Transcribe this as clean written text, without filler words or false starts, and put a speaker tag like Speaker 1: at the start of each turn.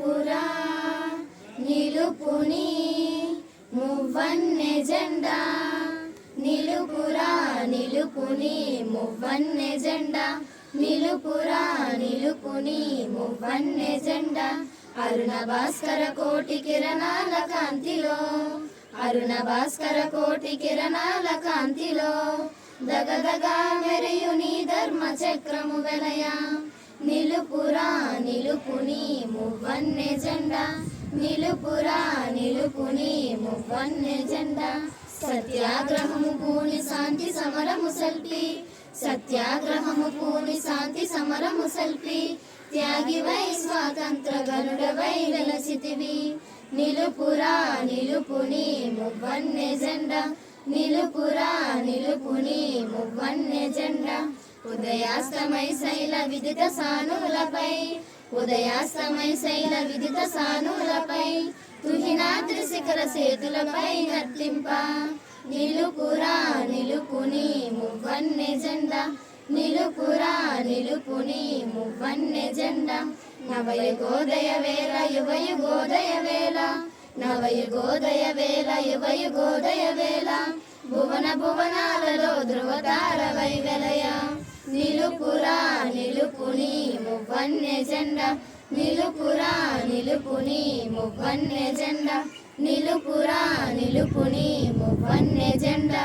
Speaker 1: నిలుపురా నిలుపుని మువ్వన్నె జెండా నిలుపురా నిలుపుని మువ్వన్నె జెండా నిలుపురా నిలుపుని మువ్వన్నె జెండా అరుణ భాస్కర కోటి కిరణాల కాంతిలో అరుణ భాస్కర కోటి కిరణాల కాంతిలో దగదగా మెరియు నీ ధర్మ చక్రము వెలయ నిలుపురా నిలుపుని మువ్వన్నె జెండా నిలుపురా నిలుపుని మువ్వన్నె జెండా సత్యాగ్రహము పూని శాంతి సమరము సల్పి సత్యాగ్రహము పూని శాంతి సమరము సల్పి త్యాగివై స్వాతంత్ర గనుడవై వెలసితివి నిలుపురా నిలుపుని మువ్వన్నె జెండా నిలుపురా నిలుపుని మువ్వన్నె జెండా ఉదయాస్తమై శైల విదిత సానులపై ఉదయాస్తమై శైల విదిత సానులపై తుహినాద్రి శిఖర సేతులపై నర్తింప నిలుపురా నిలుపుని మువ్వన్నె జెండా నిలుపురా నిలుపుని మువ్వన్నె జెండా నవయుగోదయ వేళ యువయుగోదయ వేళ నవయుగోదయ వేళ యువయుగోదయ వేళ భువన భువనాలలో ధ్రువతారవై వెలయ నిలుపురా నిలుపుని మువ్వన్నె జెండా నిలుపురా నిలుపుని మువ్వన్నె జెండా నిలుపురా నిలుపుని మువ్వన్నె జెండా